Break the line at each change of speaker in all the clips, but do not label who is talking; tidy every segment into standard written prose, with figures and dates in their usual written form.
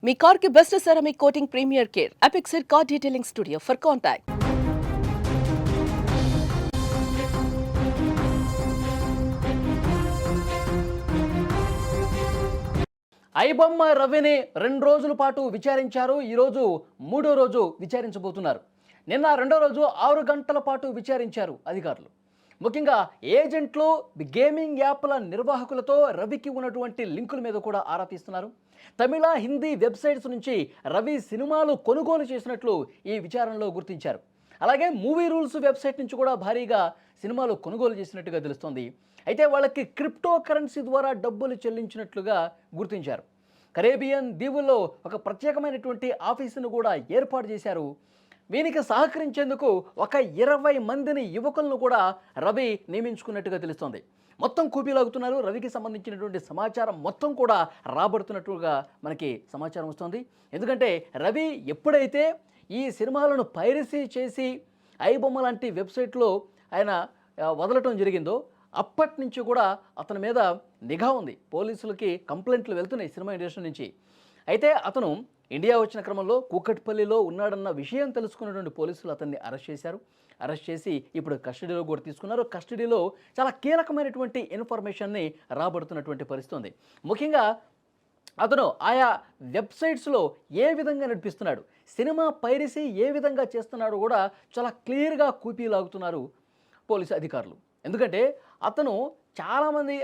మీ car కి best ceramic coating premier care Apexer car detailing studio for contact.
IBomma రవిని 2 రోజుల పాటు విచారించారు. ఈరోజు 3వ రోజు విచారించబోతున్నారు. నిన్న 2వ రోజు 6 గంటల పాటు విచారించారు అధికారులు. ముఖ్యంగా ఏజెంట్లు, గేమింగ్ యాప్ల నిర్వాహకులతో రవికి ఉన్నటువంటి లింకుల మీద కూడా ఆరా తీస్తున్నారు. తమిళ, హిందీ వెబ్సైట్స్ నుంచి రవి సినిమాలు కొనుగోలు చేసినట్లు ఈ విచారణలో గుర్తించారు. అలాగే మూవీ రూల్స్ వెబ్సైట్ నుంచి కూడా భారీగా సినిమాలు కొనుగోలు చేసినట్టుగా తెలుస్తోంది. అయితే వాళ్ళకి క్రిప్టో కరెన్సీ ద్వారా డబ్బులు చెల్లించినట్లుగా గుర్తించారు. కరేబియన్ దీవుల్లో ఒక ప్రత్యేకమైనటువంటి ఆఫీసును కూడా ఏర్పాటు చేశారు. వీనికి సహకరించేందుకు ఒక 20 మందిని యువకులను కూడా రవి నియమించుకున్నట్టుగా తెలుస్తోంది. మొత్తం కూపీలాగుతున్నారు. రవికి సంబంధించినటువంటి సమాచారం మొత్తం కూడా రాబడుతున్నట్టుగా మనకి సమాచారం వస్తుంది. ఎందుకంటే రవి ఎప్పుడైతే ఈ సినిమాలను పైరసీ చేసి ఐబొమ్మ లాంటి వెబ్సైట్లో ఆయన వదలటం జరిగిందో అప్పటి నుంచి కూడా అతని మీద నిఘా ఉంది. పోలీసులకి కంప్లైంట్లు వెళ్తున్నాయి సినిమా ఇండస్ట్రీ నుంచి. అయితే అతను ఇండియా వచ్చిన క్రమంలో కూకట్పల్లిలో ఉన్నాడన్న విషయం తెలుసుకున్నటువంటి పోలీసులు అతన్ని అరెస్ట్ చేశారు. అరెస్ట్ చేసి ఇప్పుడు కస్టడీలో కూడా తీసుకున్నారు. కస్టడీలో చాలా కీలకమైనటువంటి ఇన్ఫర్మేషన్ని రాబడుతున్నటువంటి పరిస్థితి ఉంది. ముఖ్యంగా అతను ఆయా వెబ్సైట్స్లో ఏ విధంగా నడిపిస్తున్నాడు, సినిమా పైరసీ ఏ విధంగా చేస్తున్నాడో కూడా చాలా క్లియర్గా కూపీలాగుతున్నారు పోలీసు అధికారులు. ఎందుకంటే అతను చాలామంది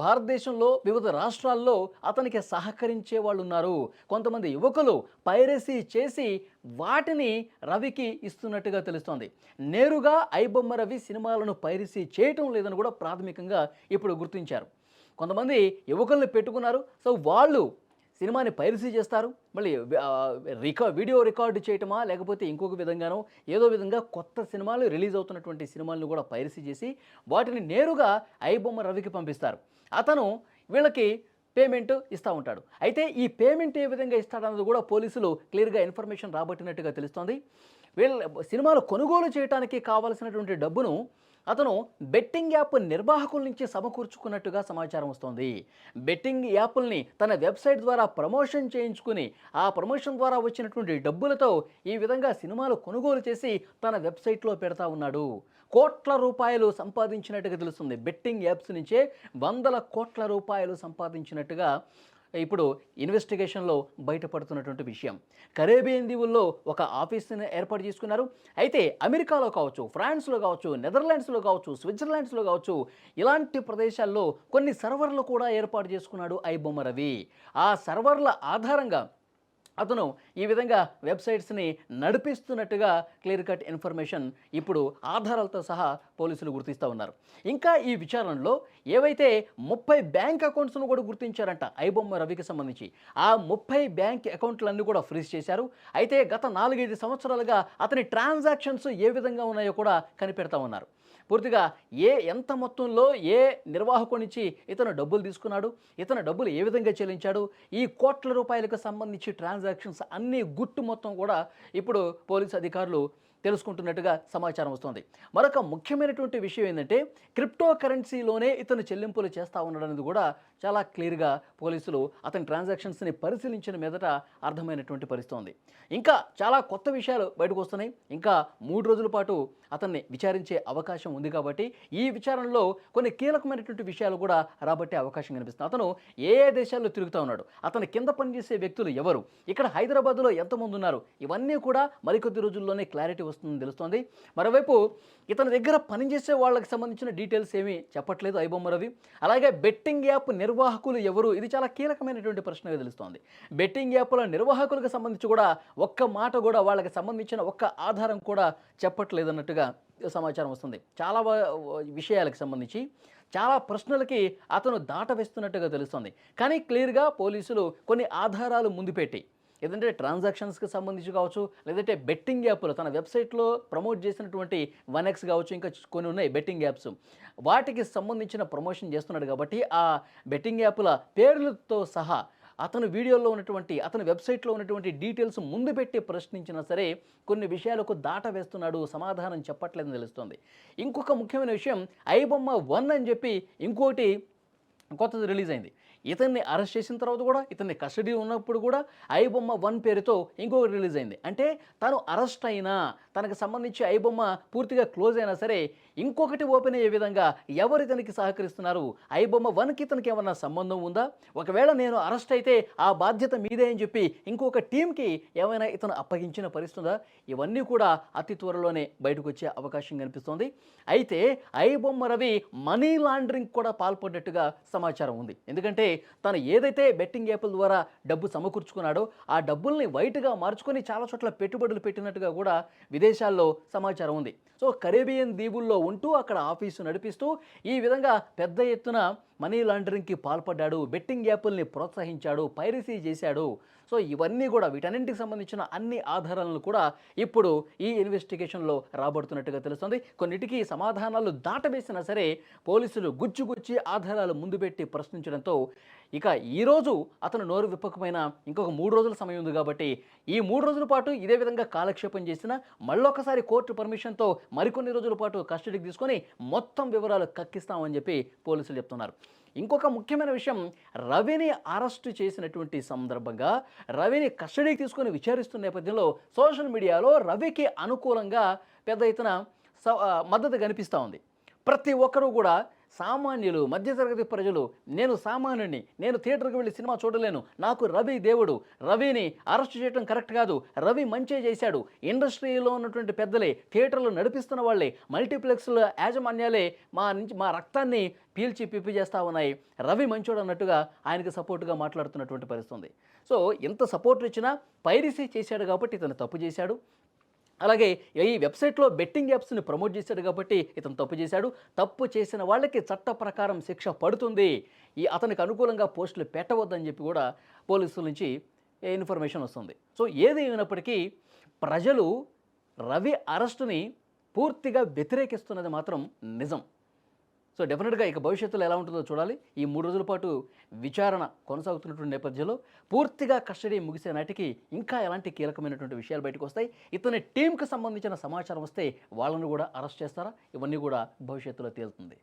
భారతదేశంలో వివిధ రాష్ట్రాల్లో అతనికి సహకరించే వాళ్ళు ఉన్నారు. కొంతమంది యువకులు పైరసీ చేసి వాటిని రవికి ఇస్తున్నట్టుగా తెలుస్తోంది. నేరుగా ఐబొమ్మ రవి సినిమాలను పైరసీ చేయటం లేదని కూడా ప్రాథమికంగా ఇప్పుడు గుర్తించారు. కొంతమంది యువకుల్ని పెట్టుకున్నారు. సో వాళ్ళు సినిమాని పైరసీ చేస్తారు. మళ్ళీ వీడియో రికార్డు చేయటమా లేకపోతే ఇంకొక విధంగానో ఏదో విధంగా కొత్త సినిమాలు రిలీజ్ అవుతున్నటువంటి సినిమాలను కూడా పైరసీ చేసి వాటిని నేరుగా ఐబొమ్మ రవికి పంపిస్తారు. అతను వీళ్ళకి పేమెంట్ ఇస్తూ ఉంటాడు. అయితే ఈ పేమెంట్ ఏ విధంగా ఇస్తాడన్నది కూడా పోలీసులు క్లియర్గా ఇన్ఫర్మేషన్ రాబట్టినట్టుగా తెలుస్తోంది. వీళ్ళ సినిమాలు కొనుగోలు చేయడానికి కావాల్సినటువంటి డబ్బును అతను బెట్టింగ్ యాప్ నిర్వాహకుల నుంచి సమకూర్చుకున్నట్టుగా సమాచారం వస్తోంది. బెట్టింగ్ యాప్ల్ని తన వెబ్సైట్ ద్వారా ప్రమోషన్ చేయించుకుని ఆ ప్రమోషన్ ద్వారా వచ్చినటువంటి డబ్బులతో ఈ విధంగా సినిమాలు కొనుగోలు చేసి తన వెబ్సైట్లో పెడతా ఉన్నాడు. కోట్ల రూపాయలు సంపాదించినట్టుగా తెలుస్తుంది. బెట్టింగ్ యాప్స్ నుంచే 100 కోట్ల రూపాయలు సంపాదించినట్టుగా ఇప్పుడు ఇన్వెస్టిగేషన్లో బయటపడుతున్నటువంటి విషయం. కరేబియన్ దీవుల్లో ఒక ఆఫీస్ని ఏర్పాటు చేసుకున్నారు. అయితే అమెరికాలో కావచ్చు, ఫ్రాన్స్లో కావచ్చు, నెదర్లాండ్స్లో కావచ్చు, స్విట్జర్లాండ్స్లో కావచ్చు, ఇలాంటి ప్రదేశాల్లో కొన్ని సర్వర్లు కూడా ఏర్పాటు చేసుకున్నాడు ఐబొమ్మ రవి. ఆ సర్వర్ల ఆధారంగా అతను ఈ విధంగా వెబ్సైట్స్ని నడిపిస్తున్నట్టుగా క్లియర్ కట్ ఇన్ఫర్మేషన్ ఇప్పుడు ఆధారాలతో సహా పోలీసులు గుర్తిస్తూ ఉన్నారు. ఇంకా ఈ విచారణలో ఏవైతే 30 బ్యాంక్ అకౌంట్స్ను కూడా గుర్తించారంట ఐబొమ్మ రవికి సంబంధించి. ఆ 30 బ్యాంక్ అకౌంట్లన్నీ కూడా ఫ్రీజ్ చేశారు. అయితే గత 4-5 సంవత్సరాలుగా అతని ట్రాన్సాక్షన్స్ ఏ విధంగా ఉన్నాయో కూడా కనిపెడతా ఉన్నారు. పూర్తిగా ఎంత మొత్తంలో ఏ నిర్వాహకుడి నుంచి ఇతను డబ్బులు తీసుకున్నాడు, ఇతను డబ్బులు ఏ విధంగా చెల్లించాడు, ఈ కోట్ల రూపాయలకు సంబంధించి ట్రాన్సాక్షన్స్ అన్నీ గుట్టు మొత్తం కూడా ఇప్పుడు పోలీసు అధికారులు తెలుసుకుంటున్నట్టుగా సమాచారం వస్తుంది. మరొక ముఖ్యమైనటువంటి విషయం ఏంటంటే క్రిప్టో కరెన్సీలోనే ఇతను చెల్లింపులు చేస్తూ ఉన్నాడనేది కూడా చాలా క్లియర్గా పోలీసులు అతని ట్రాన్సాక్షన్స్ని పరిశీలించిన మీదట అర్థమైనటువంటి పరిస్థితి ఉంది. ఇంకా చాలా కొత్త విషయాలు బయటకు వస్తున్నాయి. ఇంకా 3 రోజుల పాటు అతన్ని విచారించే అవకాశం ఉంది కాబట్టి ఈ విచారణలో కొన్ని కీలకమైనటువంటి విషయాలు కూడా రాబట్టే అవకాశం కనిపిస్తుంది. అతను ఏ దేశాల్లో తిరుగుతూ ఉన్నాడు, అతని కింద పనిచేసే వ్యక్తులు ఎవరు, ఇక్కడ హైదరాబాద్లో ఎంతమంది ఉన్నారు, ఇవన్నీ కూడా మరికొద్ది రోజుల్లోనే క్లారిటీ వస్తుందని తెలుస్తోంది. మరోవైపు ఇతని దగ్గర పనిచేసే వాళ్ళకి సంబంధించిన డీటెయిల్స్ ఏమీ చెప్పట్లేదు ఐబొమ్మ రవి. అలాగే బెట్టింగ్ యాప్ నిర్వాహకులు ఎవరు, ఇది చాలా కీలకమైనటువంటి ప్రశ్నగా తెలుస్తోంది. బెట్టింగ్ యాప్ల నిర్వాహకులకు సంబంధించి కూడా ఒక్క మాట కూడా వాళ్ళకి సంబంధించిన ఒక్క ఆధారం కూడా చెప్పట్లేదన్నట్టుగా సమాచారం వస్తుంది. చాలా విషయాలకు సంబంధించి చాలా ప్రశ్నలకి అతను దాటవేస్తున్నట్టుగా తెలుస్తుంది. కానీ క్లియర్గా పోలీసులు కొన్ని ఆధారాలు ముందు పెట్టి ఏదంటే ట్రాన్సాక్షన్స్కి సంబంధించి కావచ్చు, లేదంటే బెట్టింగ్ యాప్లు తన వెబ్సైట్లో ప్రమోట్ చేసినటువంటి 1x కావచ్చు, ఇంకా కొన్ని ఉన్నాయి బెట్టింగ్ యాప్స్, వాటికి సంబంధించిన ప్రమోషన్ చేస్తున్నాడు కాబట్టి ఆ బెట్టింగ్ యాప్ల పేర్లతో సహా అతను వీడియోలో ఉన్నటువంటి అతని వెబ్సైట్లో ఉన్నటువంటి డీటెయిల్స్ ముందు పెట్టి ప్రశ్నించినా సరే కొన్ని విషయాలకు దాట వేస్తున్నాడు, సమాధానం చెప్పట్లేదని తెలుస్తుంది. ఇంకొక ముఖ్యమైన విషయం ఐబొమ్మ 1 అని చెప్పి ఇంకోటి కొత్తది రిలీజ్ అయింది. ఇతన్ని అరెస్ట్ చేసిన తర్వాత కూడా ఇతన్ని కస్టడీ ఉన్నప్పుడు కూడా ఐబొమ్మ 1 పేరుతో ఇంకొకటి రిలీజ్ అయింది. అంటే తను అరెస్ట్ అయినా తనకు సంబంధించి ఐబొమ్మ పూర్తిగా క్లోజ్ అయినా సరే ఇంకొకటి ఓపెన్ అయ్యే విధంగా ఎవరు ఇతనికి సహకరిస్తున్నారు, ఐబొమ్మ 1కి ఇతనికి ఏమన్నా సంబంధం ఉందా, ఒకవేళ నేను అరెస్ట్ అయితే ఆ బాధ్యత మీదే అని చెప్పి ఇంకొక టీంకి ఏమైనా ఇతను అప్పగించిన పరిస్థితి ఉందా, ఇవన్నీ కూడా అతి త్వరలోనే బయటకు వచ్చే అవకాశం కనిపిస్తోంది. అయితే ఐబొమ్మ రవి మనీ లాండరింగ్ కూడా పాల్పడినట్టుగా సమాచారం ఉంది. ఎందుకంటే తను ఏదైతే బెట్టింగ్ యాప్ల ద్వారా డబ్బు సమకూర్చుకున్నాడో ఆ డబ్బుల్ని వైట్గా మార్చుకొని చాలా చోట్ల పెట్టుబడులు పెట్టినట్టుగా కూడా విదేశాల్లో సమాచారం ఉంది. సో కరేబియన్ దీవుల్లో ఉంటూ అక్కడ ఆఫీసు నడిపిస్తూ ఈ విధంగా పెద్ద ఎత్తున మనీ లాండరింగ్కి పాల్పడ్డాడు, బెట్టింగ్ యాప్ల్ని ప్రోత్సహించాడు, పైరసీ చేశాడు. సో ఇవన్నీ కూడా వీటన్నింటికి సంబంధించిన అన్ని ఆధారాలను కూడా ఇప్పుడు ఈ ఇన్వెస్టిగేషన్లో రాబడుతున్నట్టుగా తెలుస్తుంది. కొన్నిటికి సమాధానాలు దాటవేసినా సరే పోలీసులు గుచ్చి ఆధారాలు ముందు పెట్టి ప్రశ్నించడంతో ఇక ఈరోజు అతను నోరు విప్పకపోయినా ఇంకొక 3 రోజుల సమయం ఉంది కాబట్టి ఈ 3 రోజుల పాటు ఇదే విధంగా కాలక్షేపం చేసిన మళ్ళొకసారి కోర్టు పర్మిషన్తో మరికొన్ని రోజుల పాటు కస్టడీకి తీసుకొని మొత్తం వివరాలు కక్కిస్తామని చెప్పి పోలీసులు చెప్తున్నారు. ఇంకొక ముఖ్యమైన విషయం, రవిని అరెస్టు చేసినటువంటి సందర్భంగా రవిని కస్టడీకి తీసుకొని విచారిస్తున్న నేపథ్యంలో సోషల్ మీడియాలో రవికి అనుకూలంగా పెద్ద ఎత్తున మద్దతు కనిపిస్తూ ఉంది. ప్రతి ఒక్కరూ కూడా సామాన్యులు, మధ్యతరగతి ప్రజలు, నేను సామాన్యుడిని, నేను థియేటర్కి వెళ్ళి సినిమా చూడలేను, నాకు రవి దేవుడు, రవిని అరెస్ట్ చేయడం కరెక్ట్ కాదు, రవి మంచే చేశాడు, ఇండస్ట్రీలో ఉన్నటువంటి పెద్దలే, థియేటర్లు నడిపిస్తున్న వాళ్ళే, మల్టీప్లెక్స్ల యాజమాన్యాలే మా రక్తాన్ని పీల్చి పిప్పి చేస్తూ ఉన్నాయి, రవి మంచోడు అన్నట్టుగా ఆయనకు సపోర్టుగా మాట్లాడుతున్నటువంటి పరిస్థితి. సో ఇంత సపోర్ట్ ఇచ్చినా పైరసీ చేశాడు కాబట్టి ఇతను తప్పు చేశాడు, అలాగే ఈ వెబ్సైట్లో బెట్టింగ్ యాప్స్ని ప్రమోట్ చేశాడు కాబట్టి ఇతను తప్పు చేశాడు, తప్పు చేసిన వాళ్ళకి చట్ట ప్రకారం శిక్ష పడుతుంది, అతనికి అనుకూలంగా పోస్టులు పెట్టవద్దని చెప్పి కూడా పోలీసుల నుంచి ఇన్ఫర్మేషన్ వస్తుంది. సో ఏది అయినప్పటికీ ప్రజలు రవి అరెస్టుని పూర్తిగా వ్యతిరేకిస్తున్నది మాత్రం నిజం. సో డెఫినెట్గా ఇక భవిష్యత్తులో ఎలా ఉంటుందో చూడాలి. ఈ 3 రోజుల పాటు విచారణ కొనసాగుతున్నటువంటి నేపథ్యంలో పూర్తిగా కస్టడీ ముగిసే నాటికి ఇంకా ఎలాంటి కీలకమైనటువంటి విషయాలు బయటకు వస్తాయి, ఇతని టీంకి సంబంధించిన సమాచారం వస్తే వాళ్ళను కూడా అరెస్ట్ చేస్తారా, ఇవన్నీ కూడా భవిష్యత్తులో తేలుతుంది.